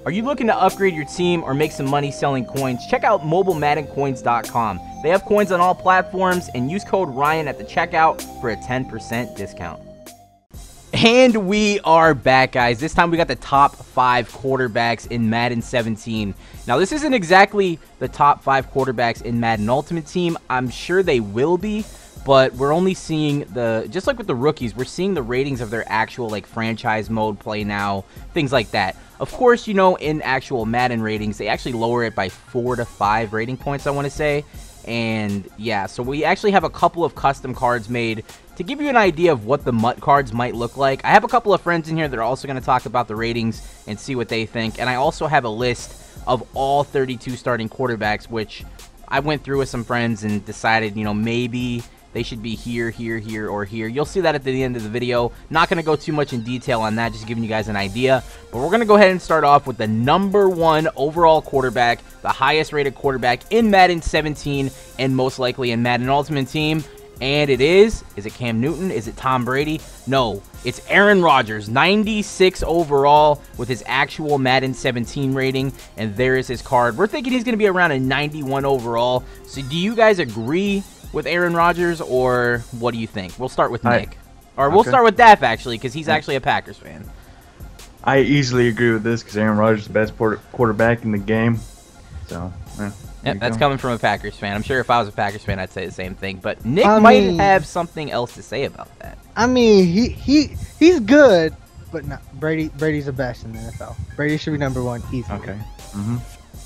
Are you looking to upgrade your team or make some money selling coins? Check out mobilemaddencoins.com. They have coins on all platforms, and use code Ryan at the checkout for a 10% discount. And we are back, guys. This time we got the top 5 quarterbacks in Madden 17. Now, this isn't exactly the top 5 quarterbacks in Madden Ultimate Team. I'm sure they will be, but we're only seeing just like with the rookies, we're seeing the ratings of their actual like franchise mode play now, things like that. Of course, you know, in actual Madden ratings, they actually lower it by 4 to 5 rating points, I want to say. And yeah, so we actually have a couple of custom cards made to give you an idea of what the MUT cards might look like. I have a couple of friends in here that are also going to talk about the ratings and see what they think. And I also have a list of all 32 starting quarterbacks, which I went through with some friends and decided, you know, maybe they should be here, here, here, or here. You'll see that at the end of the video. Not going to go too much in detail on that, just giving you guys an idea. But we're going to go ahead and start off with the #1 overall quarterback, the highest rated quarterback in Madden 17, and most likely in Madden Ultimate Team. And it is it Cam Newton? Is it Tom Brady? No, it's Aaron Rodgers, 96 overall with his actual Madden 17 rating. And there is his card. We're thinking he's going to be around a 91 overall. So do you guys agree with Aaron Rodgers, or what do you think? We'll start with Nick. Or we'll start with Daph, actually, because he's actually a Packers fan. I easily agree with this because Aaron Rodgers is the best quarterback in the game. So, Yep, that's coming from a Packers fan. I'm sure if I was a Packers fan, I'd say the same thing. But Nick might have something else to say about that. I mean, he's good, but no, Brady's the best in the NFL. Brady should be #1 easily. Okay.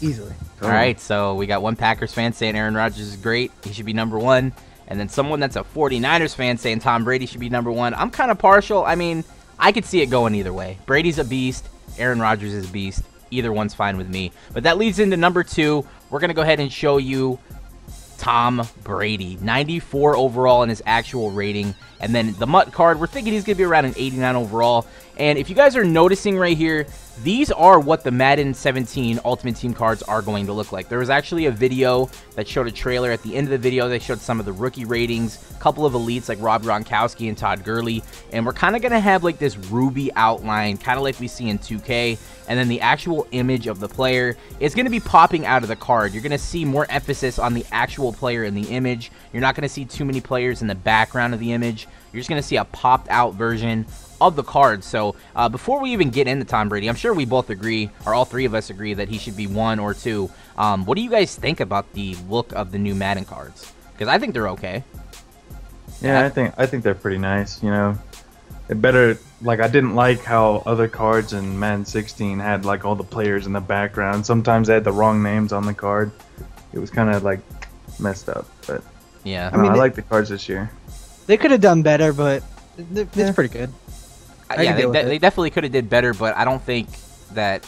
Easily. All right, so we got one Packers fan saying Aaron Rodgers is great. He should be #1. And then someone that's a 49ers fan saying Tom Brady should be #1. I'm kind of partial. I mean, I could see it going either way. Brady's a beast. Aaron Rodgers is a beast. Either one's fine with me. But that leads into #2. We're going to go ahead and show you Tom Brady. 94 overall in his actual rating. And then the MUT card, we're thinking he's going to be around an 89 overall. And if you guys are noticing right here, these are what the Madden 17 Ultimate Team cards are going to look like. There was actually a video that showed a trailer. At the end of the video, they showed some of the rookie ratings, a couple of elites like Rob Gronkowski and Todd Gurley. And we're kind of going to have like this ruby outline, kind of like we see in 2K. And then the actual image of the player is going to be popping out of the card. You're going to see more emphasis on the actual player in the image. You're not going to see too many players in the background of the image. You're just going to see a popped out version of the card. So before we even get into Tom Brady, I'm sure we both agree, or all three of us agree, that he should be 1 or 2. What do you guys think about the look of the new Madden cards? Because I think they're okay. Yeah, I think they're pretty nice. You know, it better. Like, I didn't like how other cards in Madden 16 had like all the players in the background. Sometimes they had the wrong names on the card. It was kind of like messed up. But yeah, I mean, I like the cards this year. They could have done better, but it's pretty good. Yeah, they definitely could have did better, but I don't think that.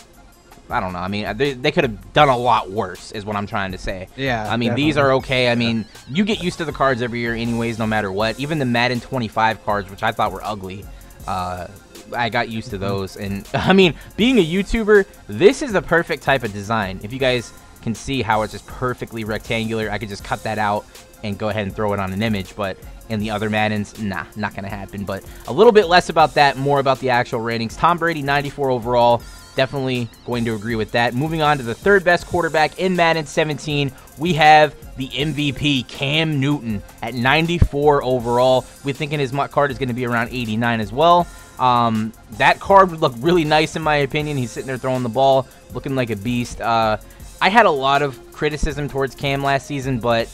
I don't know. I mean, they could have done a lot worse, is what I'm trying to say. Yeah. I mean, definitely. These are okay. I mean, you get used to the cards every year, anyways, no matter what. Even the Madden 25 cards, which I thought were ugly, I got used to those. And I mean, being a YouTuber, this is the perfect type of design. If you guys can see how it's just perfectly rectangular, I could just cut that out and go ahead and throw it on an image. But in the other Maddens, nah, not gonna happen. But a little bit less about that, more about the actual ratings. Tom Brady, 94 overall. Definitely going to agree with that. Moving on to the third best quarterback in Madden 17, we have the MVP, Cam Newton, at 94 overall. We're thinking his MUT card is going to be around 89 as well. That card would look really nice in my opinion. He's sitting there throwing the ball, looking like a beast. I had a lot of criticism towards Cam last season, but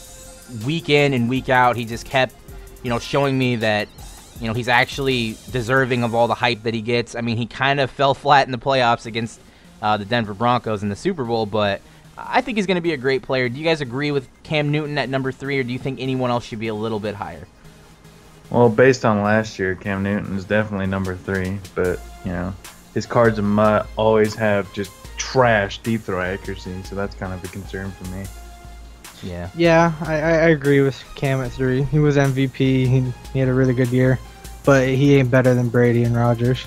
week in and week out, he just kept, you know, showing me that, you know, he's actually deserving of all the hype that he gets. I mean, he kind of fell flat in the playoffs against the Denver Broncos in the Super Bowl, but I think he's going to be a great player. Do you guys agree with Cam Newton at #3, or do you think anyone else should be a little bit higher? Well, based on last year, Cam Newton is definitely #3, but, you know, his cards in MUT always have just trash deep throw accuracy, so that's kind of a concern for me. Yeah. Yeah, I agree with Cam at 3. He was MVP. He had a really good year, but he ain't better than Brady and Rodgers.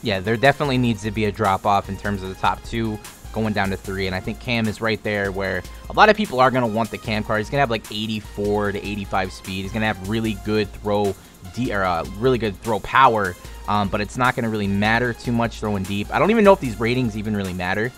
Yeah, there definitely needs to be a drop-off in terms of the top 2 going down to 3, and I think Cam is right there where a lot of people are going to want the Cam card. He's going to have like 84 to 85 speed. He's going to have really good throw really good throw power. but it's not going to really matter too much throwing deep. I don't even know if these ratings even really matter,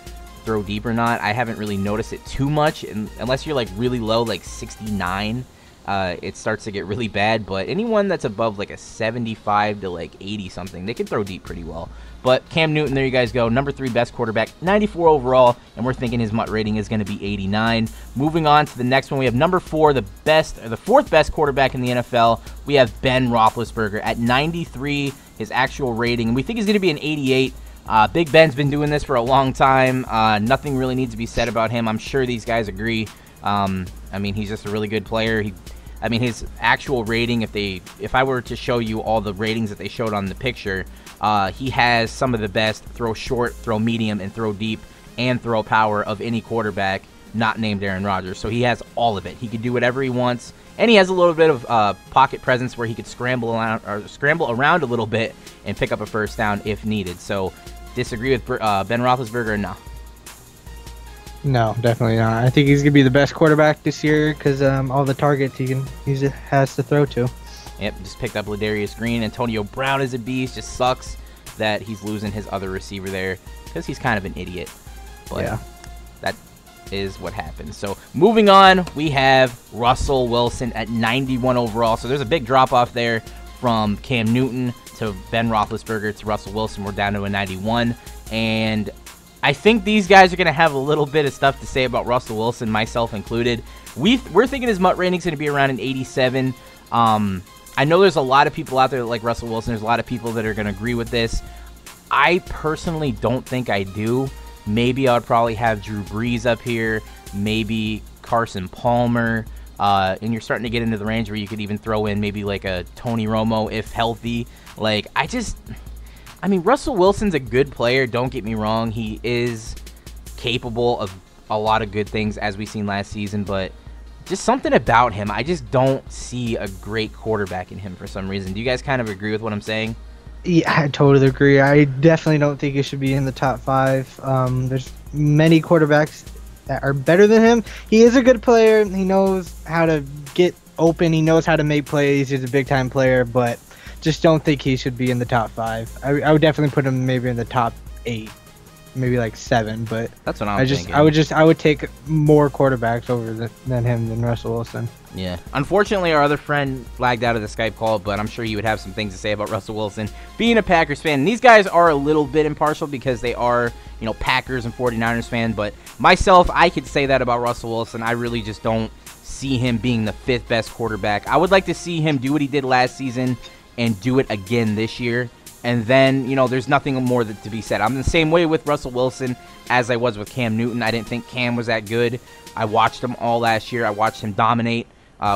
throw deep or not. I haven't really noticed it too much, unless you're like really low, like 69. It starts to get really bad, but anyone that's above like a 75 to like 80 something, they can throw deep pretty well. But Cam Newton, there you guys go, number 3 best quarterback, 94 overall, and we're thinking his MUT rating is going to be 89. Moving on to the next one, we have number 4, the 4th best quarterback in the NFL. We have Ben Roethlisberger at 93, his actual rating, and we think he's going to be an 88. Big Ben's been doing this for a long time. Nothing really needs to be said about him. I'm sure these guys agree. I mean, he's just a really good player. I mean, his actual rating, if I were to show you all the ratings that they showed on the picture, he has some of the best throw short, throw medium, and throw deep, and throw power of any quarterback not named Aaron Rodgers. So he has all of it. He can do whatever he wants, and he has a little bit of pocket presence where he could scramble around a little bit and pick up a first down if needed. So disagree with Ben Roethlisberger or no? No, definitely not. I think he's gonna be the best quarterback this year because all the targets he has to throw to. Yep, just picked up Ladarius Green. Antonio Brown is a beast. Just sucks that he's losing his other receiver there because he's kind of an idiot. But yeah, that is what happens. So moving on, we have Russell Wilson at 91 overall. So there's a big drop off there from Cam Newton to Ben Roethlisberger to Russell Wilson. We're down to a 91, and I think these guys are going to have a little bit of stuff to say about Russell Wilson, myself included. We're thinking his MUT rating is going to be around an 87. I know there's a lot of people out there that like Russell Wilson. There's a lot of people that are going to agree with this. I personally don't think I do. Maybe I would probably have Drew Brees up here, maybe Carson Palmer, and you're starting to get into the range where you could even throw in maybe like a Tony Romo if healthy. Like, I mean, Russell Wilson's a good player, don't get me wrong. He is capable of a lot of good things, as we seen last season, but just something about him, I just don't see a great quarterback in him for some reason. Do you guys kind of agree with what I'm saying? Yeah, I totally agree. I definitely don't think he should be in the top 5. There's many quarterbacks that are better than him. He is a good player. He knows how to get open. He knows how to make plays. He's a big-time player, but just don't think he should be in the top 5. I would definitely put him maybe in the top 8, maybe like 7. But that's what I'm thinking. I would take more quarterbacks over than him than Russell Wilson. Yeah. Unfortunately, our other friend flagged out of the Skype call, but I'm sure he would have some things to say about Russell Wilson being a Packers fan. And these guys are a little bit impartial because they are, Packers and 49ers fan. But myself, I could say that about Russell Wilson. I really just don't see him being the 5th best quarterback. I would like to see him do what he did last season and do it again this year. And then, there's nothing more to be said. I'm the same way with Russell Wilson as I was with Cam Newton. I didn't think Cam was that good. I watched him all last year. I watched him dominate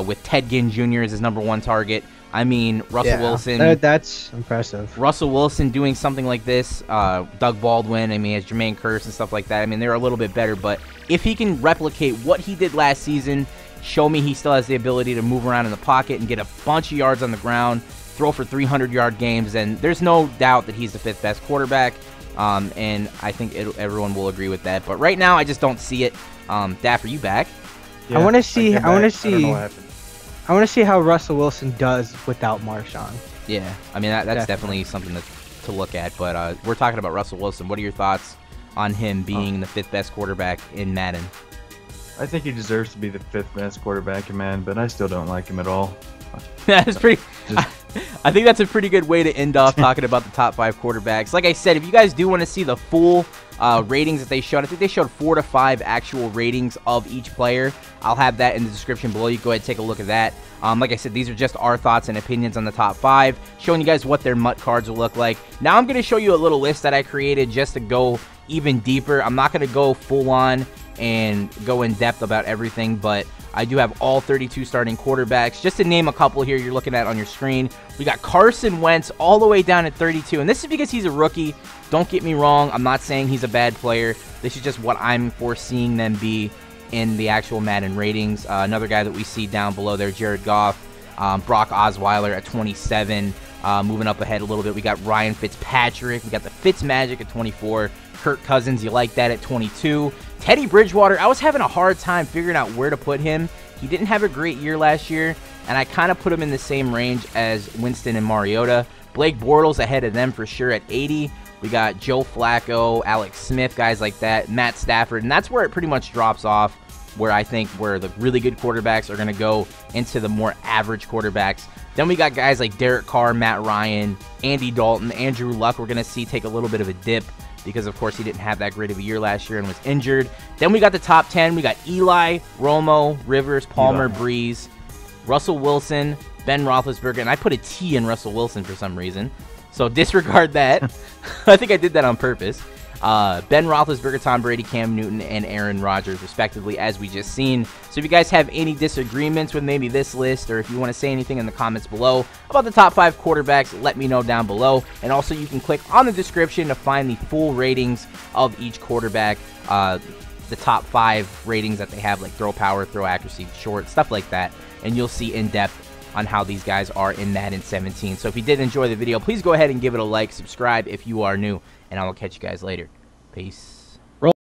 with Ted Ginn Jr. as his number 1 target. I mean, Russell Wilson. That's impressive. Russell Wilson doing something like this. Doug Baldwin, I mean, has Jermaine Kearse and stuff like that. I mean, they're a little bit better. But if he can replicate what he did last season, show me he still has the ability to move around in the pocket and get a bunch of yards on the ground, throw for 300-yard games, and there's no doubt that he's the 5th best quarterback, and I think everyone will agree with that. But right now, I just don't see it. Daff, are you back? Yeah, I want to see how Russell Wilson does without Marshawn. Yeah, I mean that's definitely something to look at. But we're talking about Russell Wilson. What are your thoughts on him being the 5th best quarterback in Madden? I think he deserves to be the 5th best quarterback in Madden, but I still don't like him at all. That's pretty. I think that's a pretty good way to end off talking about the top 5 quarterbacks. Like I said, if you guys do want to see the full ratings that they showed, I think they showed 4 to 5 actual ratings of each player. I'll have that in the description below. You go ahead and take a look at that. Like I said, these are just our thoughts and opinions on the top 5, showing you guys what their MUT cards will look like. Now I'm going to show you a little list that I created just to go even deeper. I'm not going to go full on and go in depth about everything, but I do have all 32 starting quarterbacks. Just to name a couple here you're looking at on your screen, we got Carson Wentz all the way down at 32, and this is because he's a rookie. Don't get me wrong, I'm not saying he's a bad player. This is just what I'm foreseeing them be in the actual Madden ratings. Another guy that we see down below there, Jared Goff, Brock Osweiler at 27. Moving up ahead a little bit, we got Ryan Fitzpatrick. We got the Fitzmagic at 24. Kirk Cousins, you like that, at 22. Teddy Bridgewater, I was having a hard time figuring out where to put him. He didn't have a great year last year, and I kind of put him in the same range as Winston and Mariota. Blake Bortles ahead of them for sure at 80. We got Joe Flacco, Alex Smith, guys like that, Matt Stafford, and that's where it pretty much drops off, where I think where the really good quarterbacks are going to go into the more average quarterbacks. Then we got guys like Derek Carr, Matt Ryan, Andy Dalton, Andrew Luck we're going to see take a little bit of a dip because, of course, he didn't have that great of a year last year and was injured. Then we got the top 10. We got Eli, Romo, Rivers, Palmer, Breeze, Russell Wilson, Ben Roethlisberger, and I put a T in Russell Wilson for some reason, so disregard that. I think I did that on purpose. Ben Roethlisberger, Tom Brady, Cam Newton, and Aaron Rodgers, respectively, as we just seen. So if you guys have any disagreements with maybe this list, or if you want to say anything in the comments below about the top 5 quarterbacks, let me know down below. And also, you can click on the description to find the full ratings of each quarterback, the top 5 ratings that they have, like throw power, throw accuracy, short, stuff like that. And you'll see in depth on how these guys are in Madden 17. So if you did enjoy the video, please go ahead and give it a like, subscribe if you are new, and I will catch you guys later. Peace.